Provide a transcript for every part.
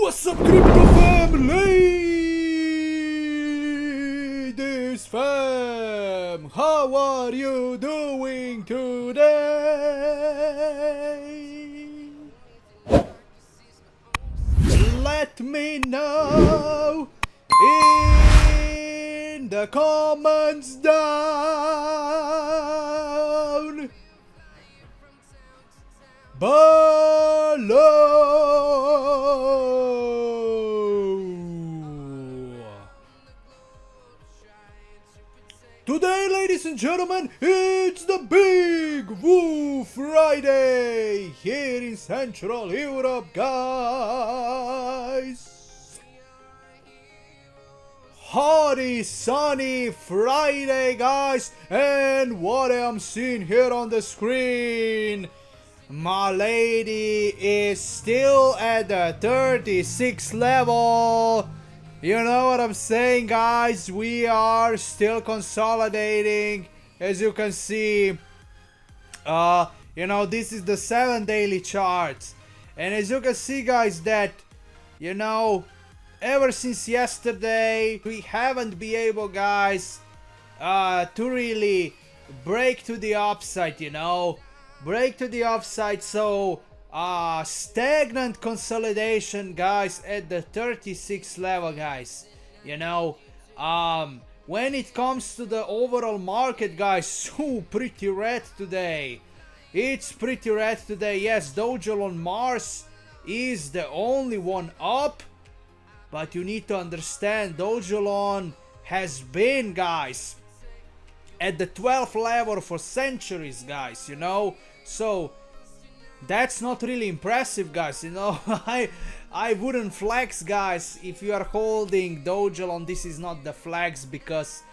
What's up, crypto fam, ladies fam? How are you doing today? Let me know in the comments down below. Today, ladies and gentlemen, it's the Big Woo Friday here in Central Europe, guys. Hotty, sunny Friday, guys, and what I'm seeing here on the screen, Milady is still at the 36 level. You know what I'm saying, guys? We are still consolidating, as you can see. You know, this is the 7 daily chart, and as you can see, guys, that, you know, ever since yesterday we haven't been able, guys, to really break to the upside, you know, so stagnant consolidation, guys, at the 36 level, guys. You know, when it comes to the overall market, guys, so pretty red today. It's pretty red today. Yes, Dow Jones on Mars is the only one up, but you need to understand Dow Jones has been, guys, at the 12th level for centuries, guys, you know. So that's not really impressive, guys, you know. I wouldn't flex, guys, if you are holding Dow Jones. This is not the flex, because,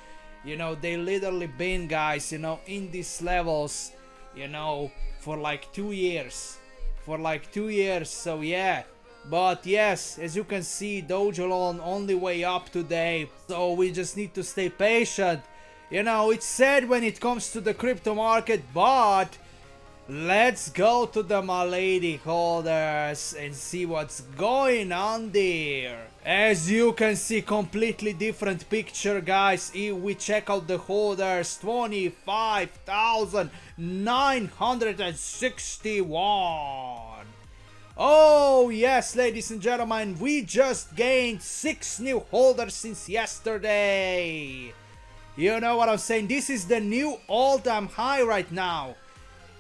you know, they literally been, guys, you know, in these levels, you know, for like 2 years, so yeah. But yes, as you can see, Dow Jones only way up today, so we just need to stay patient. You know, it's sad when it comes to the crypto market, but let's go to the Milady holders and see what's going on there. As you can see, completely different picture, guys. If we check out the holders, 25,961. Oh yes, ladies and gentlemen, we just gained 6 new holders since yesterday. You know what I'm saying? This is the new all-time high right now.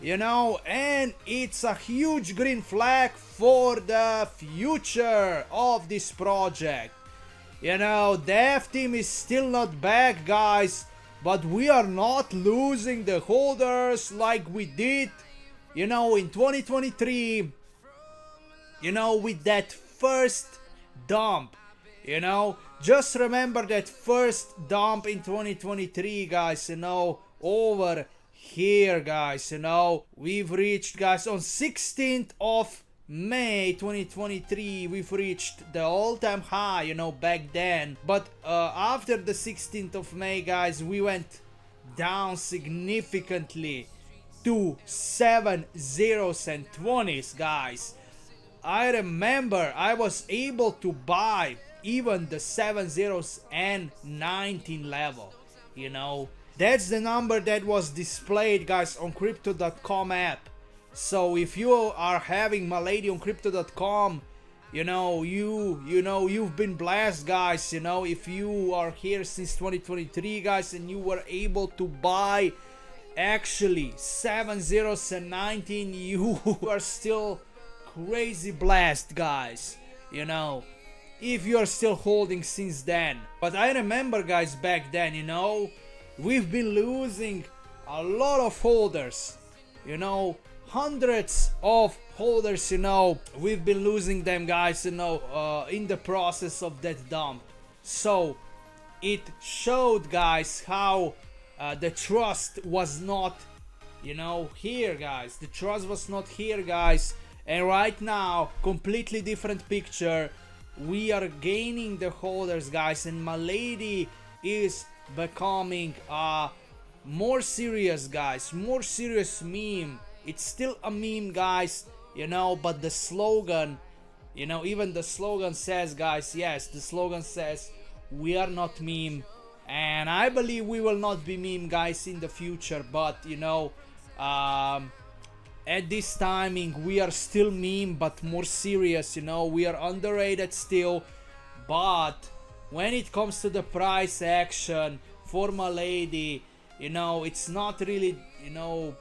You know, and it's a huge green flag for the future of this project. You know, dev team is still not back, guys, but we are not losing the holders like we did, you know, in 2023, you know, with that first dump. You know, just remember that first dump in 2023, guys, you know, over here, guys. You know, we've reached, guys, on 16th of May 2023, we've reached the all-time high, you know, back then. But after the 16th of May, guys, we went down significantly to 7 zeros and 20s, guys. I remember I was able to buy even the 7 zeros and 19 level, you know. That's the number that was displayed, guys, on crypto.com app. So if you are having Milady on crypto.com, you know, you've been blessed, guys. You know, if you are here since 2023, guys, and you were able to buy actually 7 zeros and 19, you are still crazy blessed, guys, you know, if you are still holding since then. But I remember, guys, back then, you know, we've been losing a lot of holders, you know, hundreds of holders, you know, we've been losing them, guys, you know, in the process of that dump. So it showed, guys, how the trust was not, you know, here, guys. The trust was not here, guys. And right now, completely different picture. We are gaining the holders, guys, and Milady is becoming more serious, guys, more serious meme. It's still a meme, guys, you know, but the slogan You know, even the slogan says, guys, yes, the slogan says we are not meme, and I believe we will not be meme, guys, in the future. But you know, at this timing we are still meme, but more serious. You know, we are underrated still, but when it comes to the price action for Milady, you know, it's not really, you know,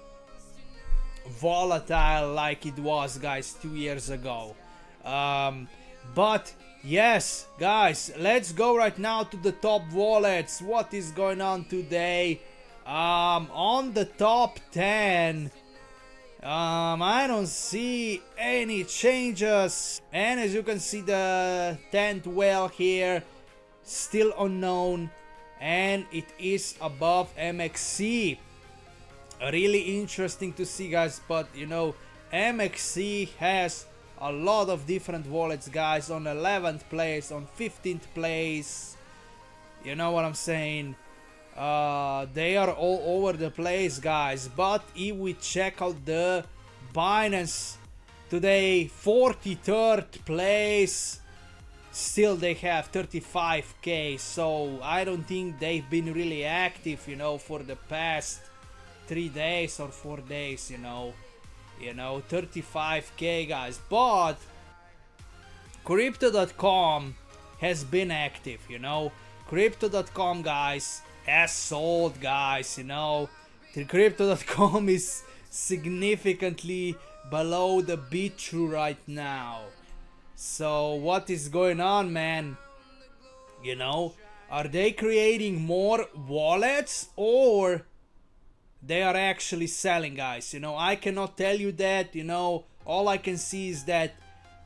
volatile like it was, guys, 2 years ago. But yes, guys, let's go right now to the top wallets. What is going on today? On the top 10, I don't see any changes, and as you can see, the 10th whale here still unknown, and it is above MXC. Really interesting to see, guys, but you know, MXC has a lot of different wallets, guys, on 11th place, on 15th place. You know what I'm saying? They are all over the place, guys. But if we check out the Binance today, 43rd place, still they have 35k. So I don't think they've been really active, you know, for the past 3 days or 4 days, you know, 35k, guys. But Crypto.com has been active, you know. Crypto.com, guys, has sold, guys, you know. The Crypto.com is significantly below the B2 right now. So what is going on, man? You know, are they creating more wallets, or they are actually selling, guys? You know, I cannot tell you that. You know, all I can see is that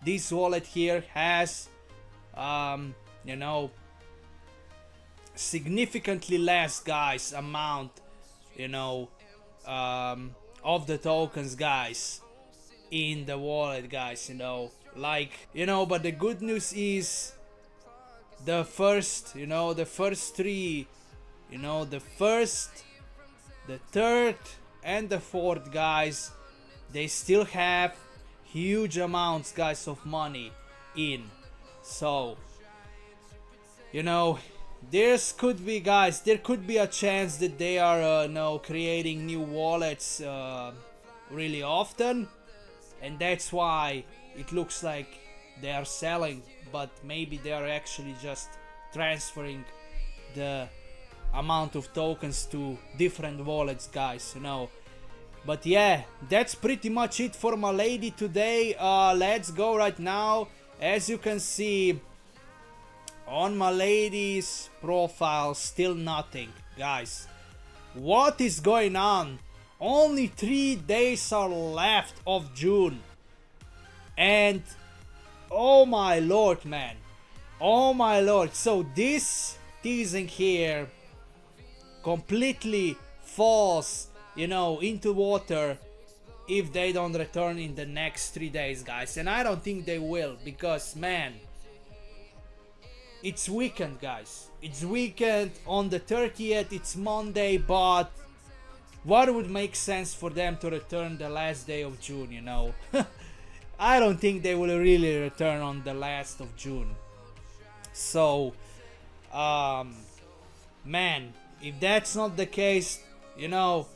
this wallet here has you know, significantly less, guys, amount, you know, of the tokens, guys, in the wallet, guys, you know, like, you know. But the good news is the first, you know, the first three, you know, the first, the third and the fourth, guys, they still have huge amounts, guys, of money in. So, you know, this could be, guys, there could be a chance that they are you know, creating new wallets really often, and that's why it looks like they are selling. But maybe they are actually just transferring the amount of tokens to different wallets, guys, you know. But yeah, that's pretty much it for Milady today. Let's go right now. As you can see, on Milady's profile, still nothing, guys. What is going on? Only 3 days are left of June, and oh my lord, man, oh my lord. So this teasing here completely falls, you know, into water if they don't return in the next 3 days, guys. And I don't think they will, because, man, it's weekend, guys. It's weekend. On the 30th, it's Monday. But what would make sense for them to return the last day of June, you know? I don't think they will really return on the last of June. So, man, if that's not the case, you know,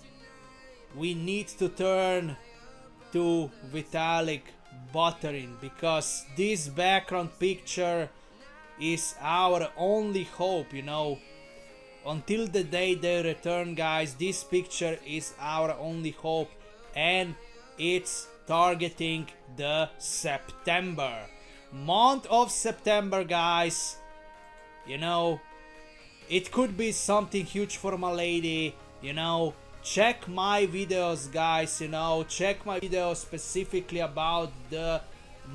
we need to turn to Vitalik Buterin, because this background picture is our only hope, you know. Until the day they return, guys, this picture is our only hope, and it's targeting the September month of September, guys. You know, it could be something huge for Milady, you know. Check my videos, guys, you know, check my videos specifically about the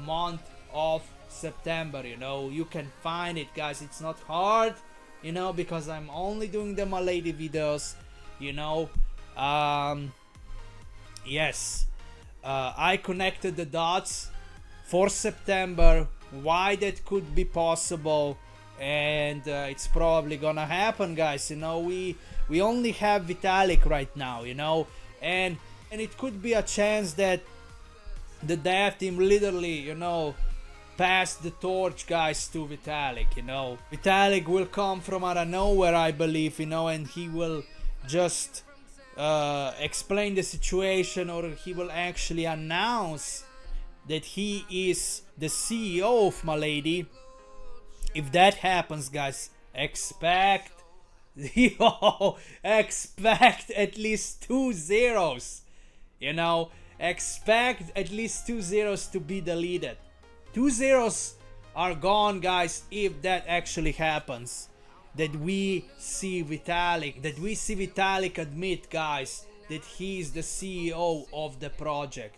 month of September, you know. You can find it, guys. It's not hard, you know, because I'm only doing the Milady videos, you know. Yes, I connected the dots for September, why that could be possible, and it's probably gonna happen, guys. You know, we only have Vitalik right now, you know, and it could be a chance that the dev team literally, you know, pass the torch, guys, to Vitalik, you know. Vitalik will come from out of nowhere, I believe, you know, and he will just explain the situation, or he will actually announce that he is the CEO of Milady. If that happens, guys, expect expect at least 2 zeros, you know. Expect at least 2 zeros to be deleted. 2 zeros are gone, guys, if that actually happens. That we see Vitalik admit, guys, that he is the CEO of the project.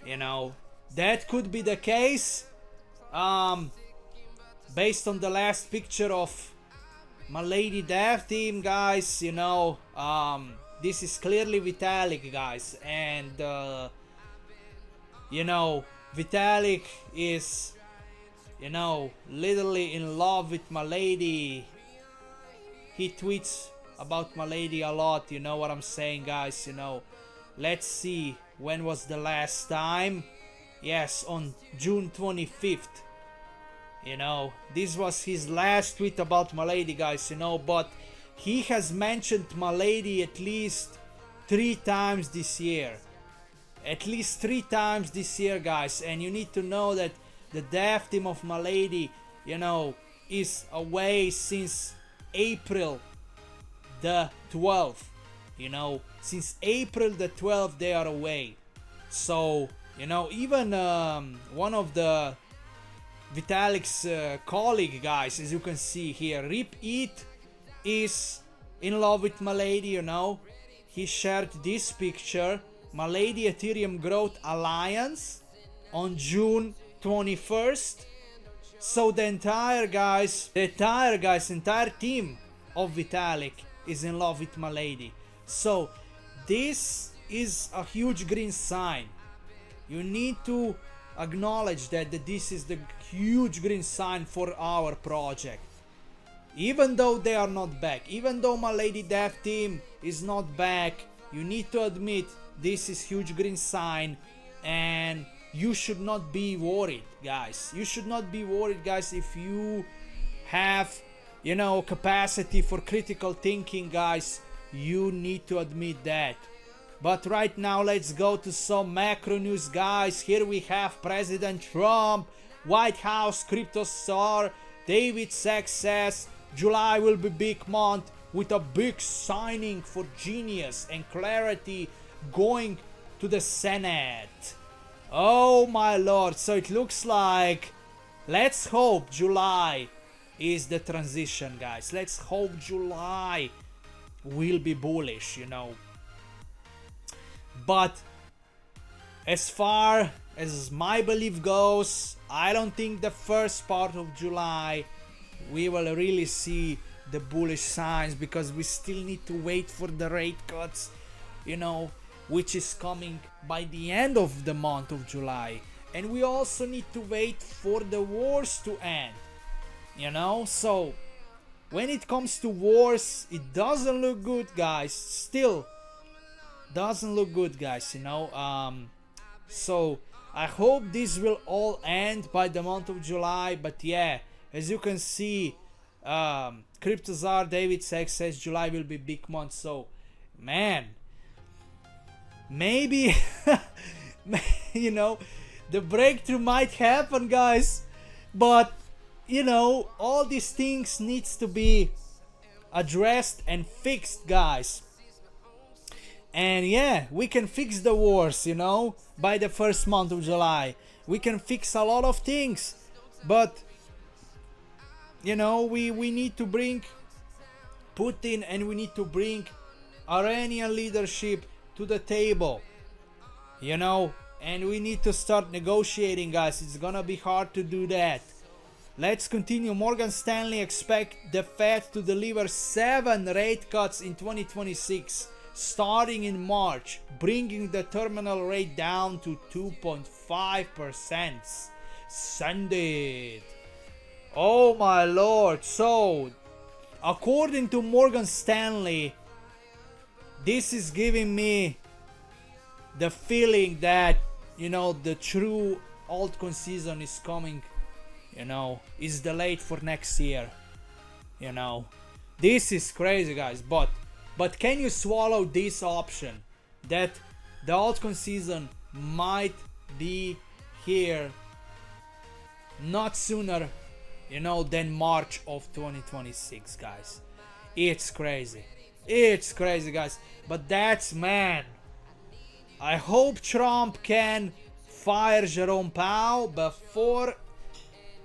You know, that could be the case. Based on the last picture of Milady dev team, guys, you know, this is clearly Vitalik, guys, and you know, Vitalik is, you know, literally in love with Milady. He tweets about Milady a lot, you know what I'm saying, guys, you know. Let's see, when was the last time? Yes, on June 25th. You know, this was his last tweet about Milady, guys, you know, but he has mentioned Milady at least 3 times this year. At least 3 times this year, guys, and you need to know that the dev team of Milady, you know, is away since April the 12th. You know, since April the 12th they are away. So, you know, even one of the Vitalik's colleague, guys, as you can see here, Rip Eat, is in love with Milady, you know. He shared this picture, Milady Ethereum Growth Alliance, on June 21st. So the entire team of Vitalik is in love with Milady. So this is a huge green sign. You need to acknowledge that this is the huge green sign for our project. Even though they are not back, even though Milady dev team is not back, you need to admit this is huge green sign, and you should not be worried, guys. You should not be worried, guys, if you have, you know, capacity for critical thinking, guys. You need to admit that. But right now, let's go to some macro news, guys. Here we have President Trump, White House crypto czar David Sachs says July will be big month with a big signing for Genius and Clarity going to the Senate. Oh my lord, so it looks like, let's hope July is the transition, guys. Let's hope July will be bullish, you know. But as far as my belief goes, I don't think the first part of July we will really see the bullish signs, because we still need to wait for the rate cuts, you know, which is coming by the end of the month of July. And we also need to wait for the wars to end, you know. So when it comes to wars, it doesn't look good, guys. Still doesn't look good, guys, you know. So I hope this will all end by the month of July. But yeah, as you can see, Crypto czar David Sachs says July will be big month. So man, maybe you know, the breakthrough might happen, guys. But you know, all these things needs to be addressed and fixed, guys. And yeah, we can fix the wars, you know, by the first month of July. We can fix a lot of things, but you know, we need to bring Putin and we need to bring Iranian leadership to the table, you know, and we need to start negotiating, guys. It's gonna be hard to do that. Let's continue. Morgan Stanley expect the Fed to deliver 7 rate cuts in 2026, starting in March, bringing the terminal rate down to 2.5%. Send it. Oh my lord. So, according to Morgan Stanley, this is giving me the feeling that, you know, the true altcoin season is coming, you know, is delayed for next year. You know, this is crazy, guys. But can you swallow this option that the altcoin season might be here not sooner, you know, than March of 2026, guys? It's crazy. It's crazy, guys. But that's, man, I hope Trump can fire Jerome Powell before,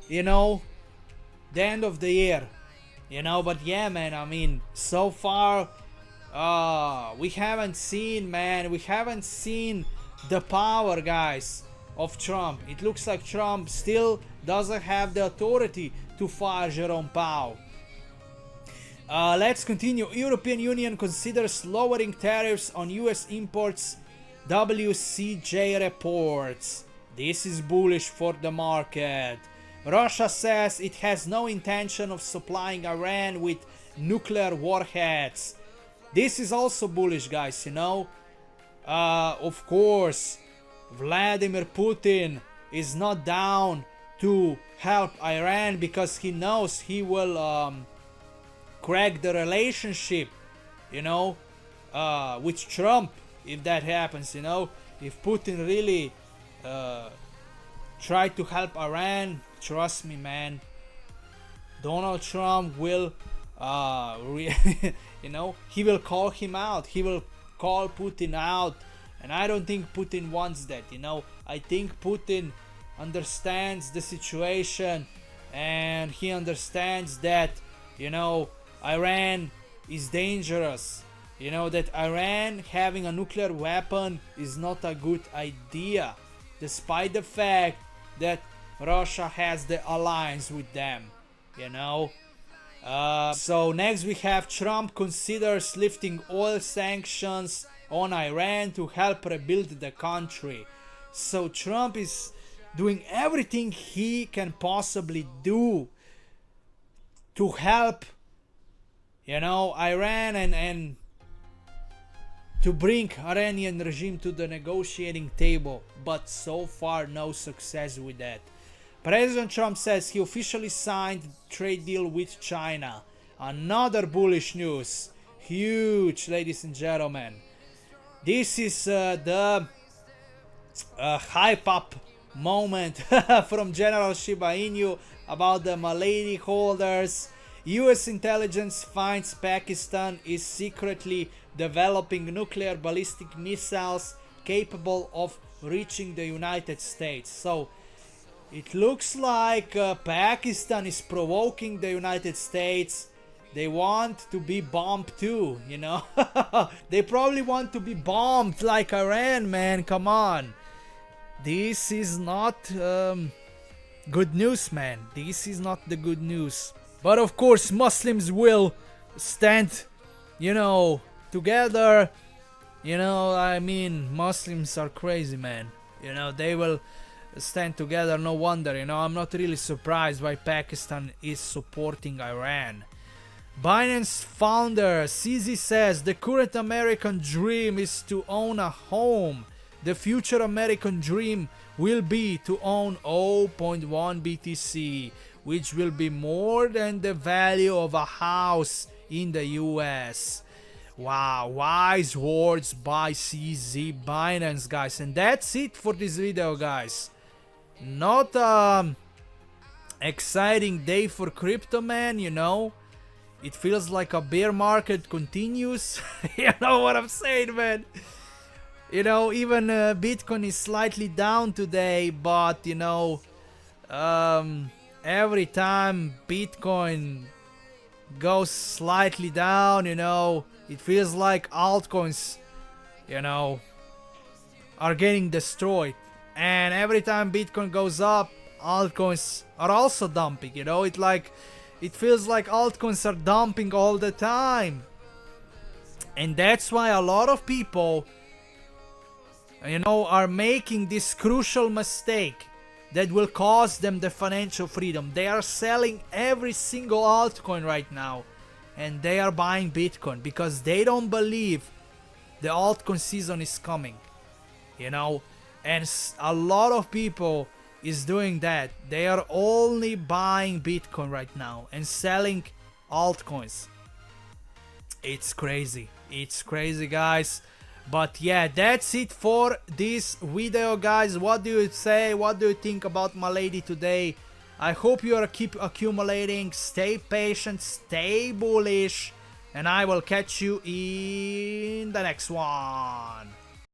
you know, the end of the year. You know, but yeah, man, I mean, so far, we haven't seen, man, we haven't seen the power, guys, of Trump. It looks like Trump still doesn't have the authority to fire Jerome Powell. Let's continue. European Union considers lowering tariffs on US imports, WCJ reports. This is bullish for the market. Russia says it has no intention of supplying Iran with nuclear warheads. This is also bullish, guys, you know. Of course, Vladimir Putin is not down to help Iran because he knows he will crack the relationship, you know, with Trump if that happens, you know. If Putin really try to help Iran, trust me, man, Donald Trump will you know, he will call him out, he will call Putin out, and I don't think Putin wants that, you know. I think Putin understands the situation, and he understands that, you know, Iran is dangerous, you know, that Iran having a nuclear weapon is not a good idea, despite the fact that Russia has the alliance with them, you know. So next we have Trump considers lifting oil sanctions on Iran to help rebuild the country. So Trump is doing everything he can possibly do to help, you know, Iran and to bring Iranian regime to the negotiating table, but so far no success with that. President Trump says he officially signed trade deal with China. Another bullish news. Huge, ladies and gentlemen. This is the hype up moment from General Shiba Inu about the Milady holders. US intelligence finds Pakistan is secretly developing nuclear ballistic missiles capable of reaching the United States. So it looks like Pakistan is provoking the United States. They want to be bombed too, you know. They probably want to be bombed like Iran, man. Come on. This is not good news, man. This is not the good news. But of course, Muslims will stand, you know, together. You know, I mean, Muslims are crazy, man. You know, they will stand together, no wonder, you know. I'm not really surprised why Pakistan is supporting Iran. Binance founder CZ says the current American dream is to own a home. The future American dream will be to own 0.1 BTC, which will be more than the value of a house in the US. Wow, wise words by CZ Binance, guys. And that's it for this video, guys. Not exciting day for crypto, man, you know. It feels like a bear market continues. You know what I'm saying, man. You know, even Bitcoin is slightly down today, but you know, every time Bitcoin goes slightly down, you know, it feels like altcoins, you know, are getting destroyed. And every time Bitcoin goes up, altcoins are also dumping, you know. It feels like altcoins are dumping all the time. And that's why a lot of people, you know, are making this crucial mistake that will cost them the financial freedom. They are selling every single altcoin right now, and they are buying Bitcoin because they don't believe the altcoin season is coming, you know. And a lot of people is doing that. They are only buying Bitcoin right now and selling altcoins. It's crazy. It's crazy, guys. But yeah, that's it for this video, guys. What do you say? What do you think about Milady today? I hope you are keep accumulating. Stay patient, stay bullish, and I will catch you in the next one.